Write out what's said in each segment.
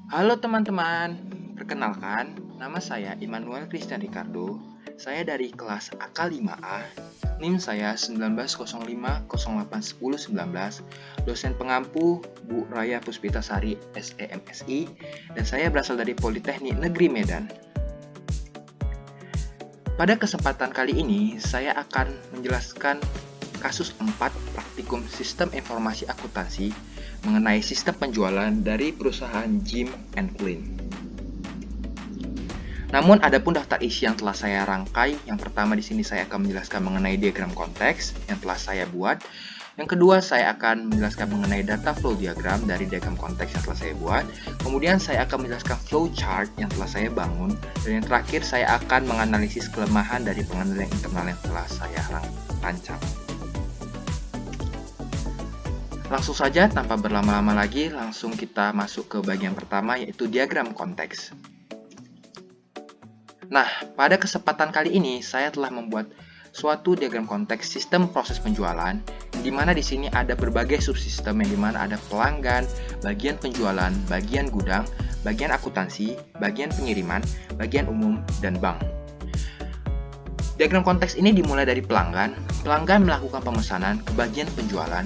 Halo teman-teman, perkenalkan, nama saya Immanuel Christian Ricardo. Saya dari kelas AK5A, NIM saya 1905081019, dosen pengampu Bu Raya Puspitasari SEMSI, dan saya berasal dari Politeknik Negeri Medan. Pada kesempatan kali ini, saya akan menjelaskan kasus 4 praktikum Sistem Informasi Akuntansi mengenai sistem penjualan dari perusahaan Jim and Clean. Namun, adapun daftar isi yang telah saya rangkai, yang pertama di sini saya akan menjelaskan mengenai diagram konteks yang telah saya buat. Yang kedua, saya akan menjelaskan mengenai data flow diagram dari diagram konteks yang telah saya buat. Kemudian, saya akan menjelaskan flow chart yang telah saya bangun. Dan yang terakhir, saya akan menganalisis kelemahan dari pengendalian internal yang telah saya rancang. Langsung saja, tanpa berlama-lama lagi, langsung kita masuk ke bagian pertama, yaitu diagram konteks. Nah, pada kesempatan kali ini, saya telah membuat suatu diagram konteks sistem proses penjualan, di mana di sini ada berbagai subsistem, yang dimana ada pelanggan, bagian penjualan, bagian gudang, bagian akuntansi, bagian pengiriman, bagian umum, dan bank. Diagram konteks ini dimulai dari pelanggan. Pelanggan melakukan pemesanan ke bagian penjualan.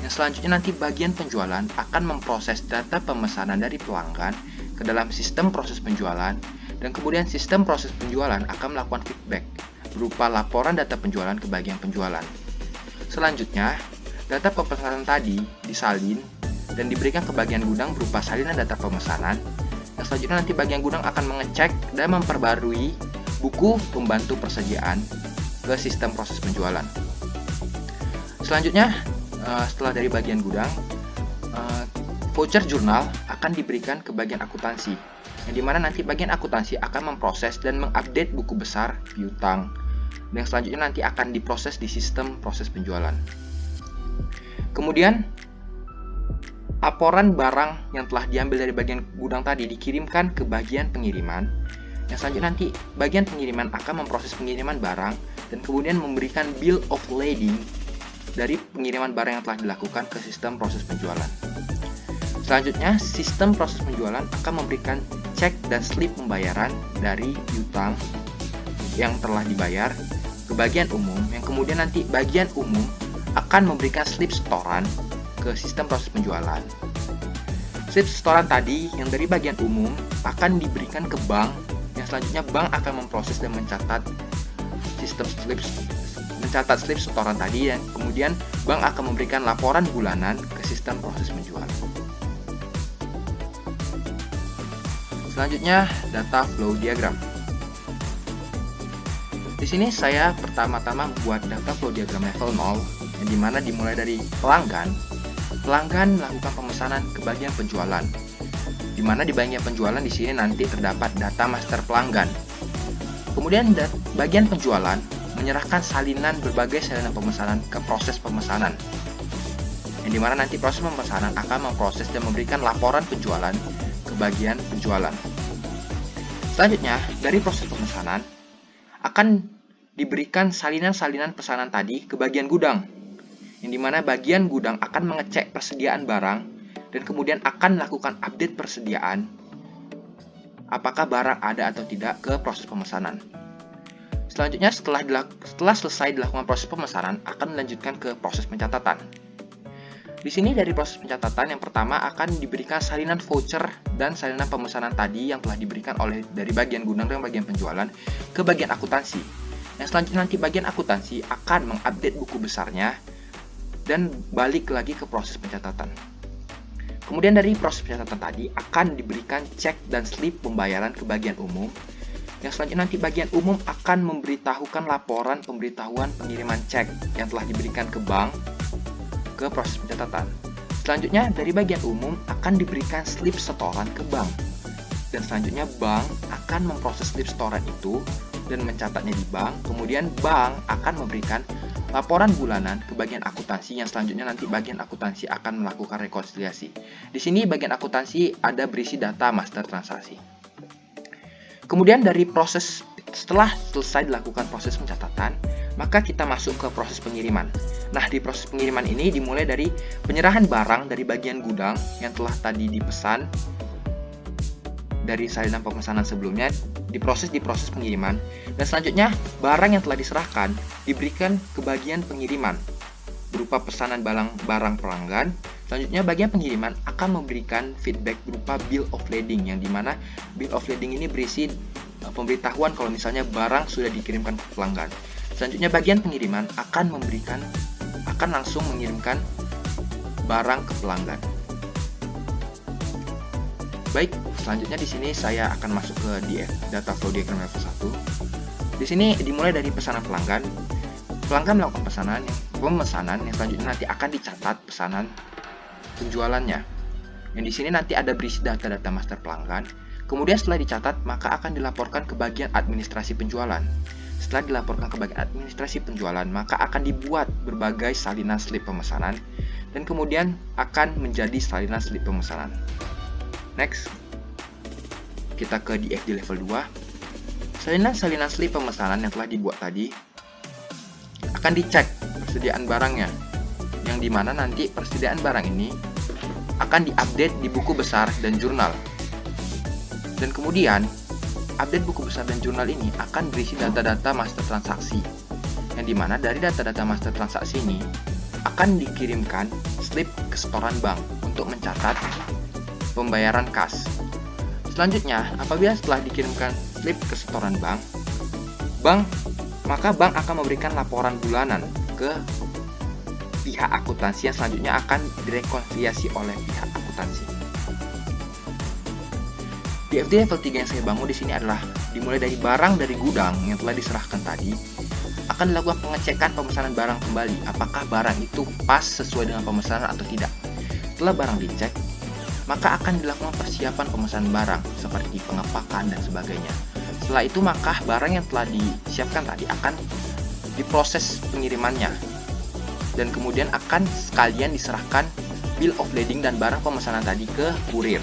Yang selanjutnya nanti bagian penjualan akan memproses data pemesanan dari pelanggan ke dalam sistem proses penjualan, dan kemudian sistem proses penjualan akan melakukan feedback berupa laporan data penjualan ke bagian penjualan. Selanjutnya, data pemesanan tadi disalin dan diberikan ke bagian gudang berupa salinan data pemesanan. Yang selanjutnya nanti bagian gudang akan mengecek dan memperbarui buku pembantu persediaan ke sistem proses penjualan. Selanjutnya, setelah dari bagian gudang, voucher jurnal akan diberikan ke bagian akuntansi, yang dimana nanti bagian akuntansi akan memproses dan mengupdate buku besar piutang, dan selanjutnya nanti akan diproses di sistem proses penjualan. Kemudian, laporan barang yang telah diambil dari bagian gudang tadi dikirimkan ke bagian pengiriman. Yang selanjutnya nanti bagian pengiriman akan memproses pengiriman barang dan kemudian memberikan bill of lading dari pengiriman barang yang telah dilakukan ke sistem proses penjualan. Selanjutnya, sistem proses penjualan akan memberikan cek dan slip pembayaran dari piutang yang telah dibayar ke bagian umum, yang kemudian nanti bagian umum akan memberikan slip setoran ke sistem proses penjualan. Slip setoran tadi yang dari bagian umum akan diberikan ke bank, yang selanjutnya bank akan memproses dan mencatat slip setoran tadi, dan kemudian bank akan memberikan laporan bulanan ke sistem proses penjualan. Selanjutnya, data flow diagram. Di sini saya pertama-tama membuat data flow diagram level 0, yang dimana dimulai dari pelanggan. Pelanggan melakukan pemesanan ke bagian penjualan, dimana di bagian penjualan di sini nanti terdapat data master pelanggan. Kemudian bagian penjualan menyerahkan berbagai salinan pemesanan ke proses pemesanan, yang dimana nanti proses pemesanan akan memproses dan memberikan laporan penjualan ke bagian penjualan. Selanjutnya, dari proses pemesanan akan diberikan salinan-salinan pesanan tadi ke bagian gudang, yang dimana bagian gudang akan mengecek persediaan barang dan kemudian akan melakukan update persediaan apakah barang ada atau tidak ke proses pemesanan. Selanjutnya, setelah selesai dilakukan proses pemesanan, akan melanjutkan ke proses pencatatan. Di sini dari proses pencatatan yang pertama akan diberikan salinan voucher dan salinan pemesanan tadi yang telah diberikan dari bagian gudang dan bagian penjualan ke bagian akuntansi. Yang selanjutnya nanti bagian akuntansi akan mengupdate buku besarnya dan balik lagi ke proses pencatatan. Kemudian dari proses pencatatan tadi akan diberikan cek dan slip pembayaran ke bagian umum. Yang selanjutnya nanti bagian umum akan memberitahukan laporan pemberitahuan pengiriman cek yang telah diberikan ke bank ke proses pencatatan. Selanjutnya dari bagian umum akan diberikan slip setoran ke bank, dan selanjutnya bank akan memproses slip setoran itu dan mencatatnya di bank. Kemudian bank akan memberikan laporan bulanan ke bagian akuntansi, yang selanjutnya nanti bagian akuntansi akan melakukan rekonsiliasi. Di sini bagian akuntansi ada berisi data master transaksi. Kemudian dari proses setelah selesai dilakukan proses pencatatan, maka kita masuk ke proses pengiriman. Nah, di proses pengiriman ini dimulai dari penyerahan barang dari bagian gudang yang telah tadi dipesan dari salinan pemesanan sebelumnya diproses di proses pengiriman, dan selanjutnya barang yang telah diserahkan diberikan ke bagian pengiriman berupa pesanan barang pelanggan. Selanjutnya bagian pengiriman akan memberikan feedback berupa bill of lading, yang dimana bill of lading ini berisi pemberitahuan kalau misalnya barang sudah dikirimkan ke pelanggan. Selanjutnya bagian pengiriman akan langsung mengirimkan barang ke pelanggan. Baik, selanjutnya di sini saya akan masuk ke data flow diagram level 1. Di sini dimulai dari pesanan pelanggan. Pelanggan melakukan pemesanan yang selanjutnya nanti akan dicatat pesanan penjualannya. Yang di sini nanti ada berisi data-data master pelanggan. Kemudian setelah dicatat, maka akan dilaporkan ke bagian administrasi penjualan. Setelah dilaporkan ke bagian administrasi penjualan, maka akan dibuat berbagai salinan slip pemesanan dan kemudian akan menjadi salinan slip pemesanan. Next, kita ke DFD level 2. Salinan slip pemesanan yang telah dibuat tadi akan dicek persediaan barangnya, yang dimana nanti persediaan barang ini akan diupdate di buku besar dan jurnal. Dan kemudian, update buku besar dan jurnal ini akan berisi data-data master transaksi, yang dimana dari data-data master transaksi ini akan dikirimkan slip ke setoran bank untuk mencatat pembayaran kas. Selanjutnya, apabila setelah dikirimkan slip ke setoran maka bank akan memberikan laporan bulanan ke pihak akuntansi yang selanjutnya akan direkonsiliasi oleh pihak akuntansi. DFD level 3 yang saya bangun di sini adalah dimulai dari barang dari gudang yang telah diserahkan tadi, akan dilakukan pengecekan pemesanan barang kembali, apakah barang itu pas sesuai dengan pemesanan atau tidak. Setelah barang dicek, maka akan dilakukan persiapan pemesanan barang seperti pengepakan dan sebagainya. Setelah itu, maka barang yang telah disiapkan tadi akan diproses pengirimannya, dan kemudian akan sekalian diserahkan bill of lading dan barang pemesanan tadi ke kurir.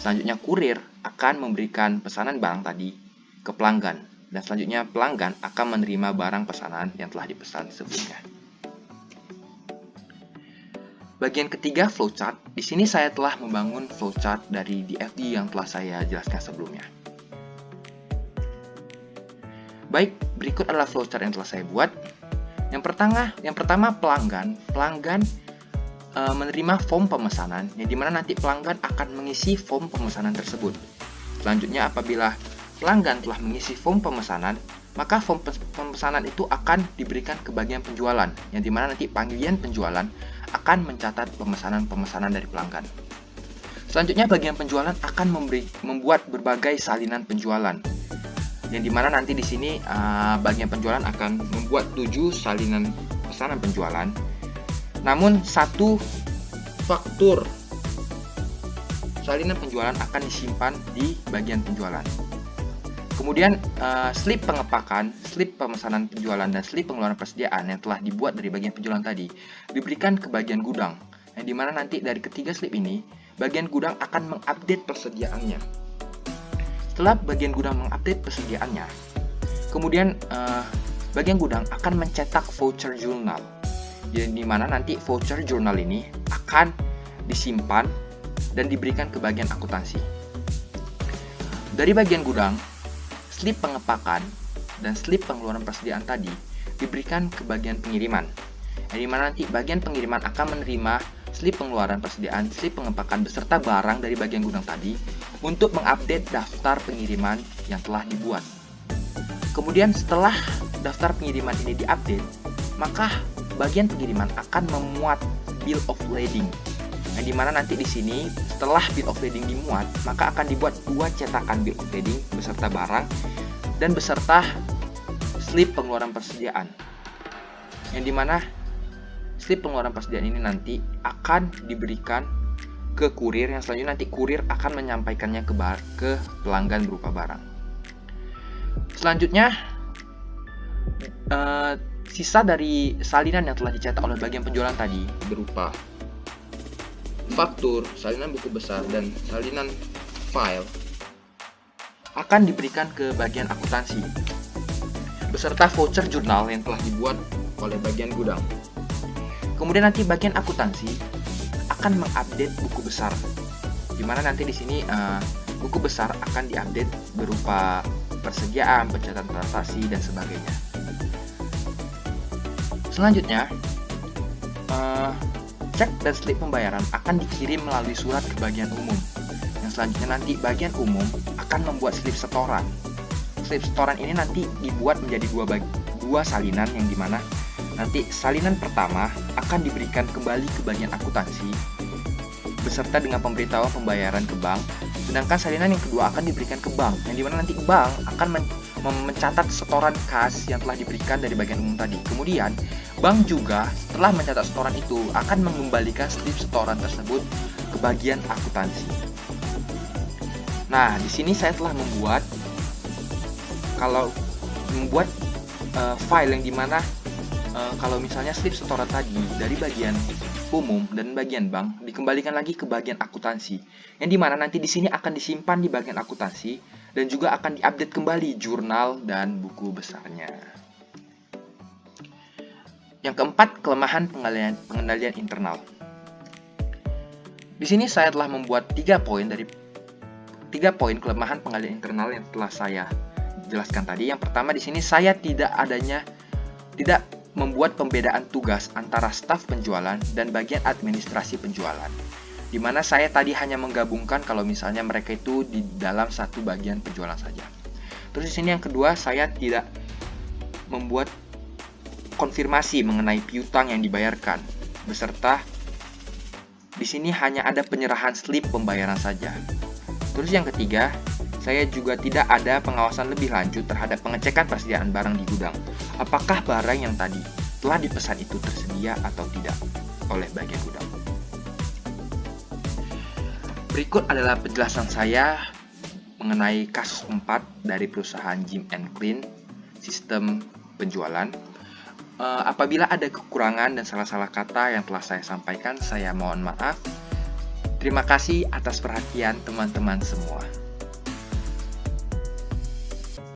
Selanjutnya kurir akan memberikan pesanan barang tadi ke pelanggan, dan selanjutnya pelanggan akan menerima barang pesanan yang telah dipesan sebelumnya. Bagian ketiga, flowchart. Di sini saya telah membangun flowchart dari DFD yang telah saya jelaskan sebelumnya. Baik, berikut adalah flowchart yang telah saya buat. Yang pertama pelanggan menerima form pemesanan, yang dimana nanti pelanggan akan mengisi form pemesanan tersebut. Selanjutnya, apabila pelanggan telah mengisi form pemesanan, maka form pemesanan itu akan diberikan ke bagian penjualan, yang dimana nanti bagian penjualan akan mencatat pemesanan dari pelanggan. Selanjutnya, bagian penjualan akan membuat berbagai salinan penjualan, yang dimana nanti di sini bagian penjualan akan membuat 7 salinan pesanan penjualan. Namun satu faktur salinan penjualan akan disimpan di bagian penjualan. Kemudian slip pengepakan, slip pemesanan penjualan, dan slip pengeluaran persediaan yang telah dibuat dari bagian penjualan tadi diberikan ke bagian gudang, yang dimana nanti dari ketiga slip ini bagian gudang akan mengupdate persediaannya. Setelah bagian gudang mengupdate persediaannya, kemudian bagian gudang akan mencetak voucher jurnal, yang dimana nanti voucher jurnal ini akan disimpan dan diberikan ke bagian akuntansi. Dari bagian gudang, slip pengepakan dan slip pengeluaran persediaan tadi diberikan ke bagian pengiriman, yang dimana nanti bagian pengiriman akan menerima slip pengeluaran persediaan, slip pengepakan beserta barang dari bagian gudang tadi untuk mengupdate daftar pengiriman yang telah dibuat. Kemudian setelah daftar pengiriman ini diupdate, maka bagian pengiriman akan memuat bill of lading, yang dimana nanti di sini setelah bill of lading dimuat, maka akan dibuat 2 cetakan bill of lading beserta barang dan beserta slip pengeluaran persediaan, yang dimana slip pengeluaran persediaan ini nanti akan diberikan ke kurir, yang selanjutnya nanti kurir akan menyampaikannya ke pelanggan berupa barang. Selanjutnya, sisa dari salinan yang telah dicetak oleh bagian penjualan tadi berupa faktur, salinan buku besar, dan salinan file akan diberikan ke bagian akuntansi beserta voucher jurnal yang telah dibuat oleh bagian gudang. Kemudian nanti bagian akuntansi akan mengupdate buku besar, dimana nanti di sini buku besar akan diupdate berupa persediaan, pencatatan transaksi, dan sebagainya. Selanjutnya, cek dan slip pembayaran akan dikirim melalui surat ke bagian umum. Yang selanjutnya nanti bagian umum akan membuat slip setoran. Slip setoran ini nanti dibuat menjadi dua salinan, yang dimana nanti salinan pertama akan diberikan kembali ke bagian akuntansi beserta dengan pemberitahuan pembayaran ke bank, sedangkan salinan yang kedua akan diberikan ke bank, yang dimana nanti bank akan mencatat setoran kas yang telah diberikan dari bagian umum tadi. Kemudian bank juga setelah mencatat setoran itu akan mengembalikan slip setoran tersebut ke bagian akuntansi. Nah, di sini saya telah membuat file yang dimana kalau misalnya slip setoran tadi dari bagian umum dan bagian bank dikembalikan lagi ke bagian akuntansi, yang dimana nanti di sini akan disimpan di bagian akuntansi dan juga akan diupdate kembali jurnal dan buku besarnya. Yang keempat, kelemahan pengendalian internal. Di sini saya telah membuat 3 poin kelemahan pengendalian internal yang telah saya jelaskan tadi. Yang pertama, di sini saya tidak membuat pembedaan tugas antara staf penjualan dan bagian administrasi penjualan, di mana saya tadi hanya menggabungkan kalau misalnya mereka itu di dalam satu bagian penjualan saja. Terus di sini yang kedua, saya tidak membuat konfirmasi mengenai piutang yang dibayarkan, beserta di sini hanya ada penyerahan slip pembayaran saja. Terus yang ketiga, saya juga tidak ada pengawasan lebih lanjut terhadap pengecekan persediaan barang di gudang. Apakah barang yang tadi telah dipesan itu tersedia atau tidak oleh bagian gudang. Berikut adalah penjelasan saya mengenai kasus 4 dari perusahaan Jim & Clean, sistem penjualan. Apabila ada kekurangan dan salah-salah kata yang telah saya sampaikan, saya mohon maaf. Terima kasih atas perhatian teman-teman semua.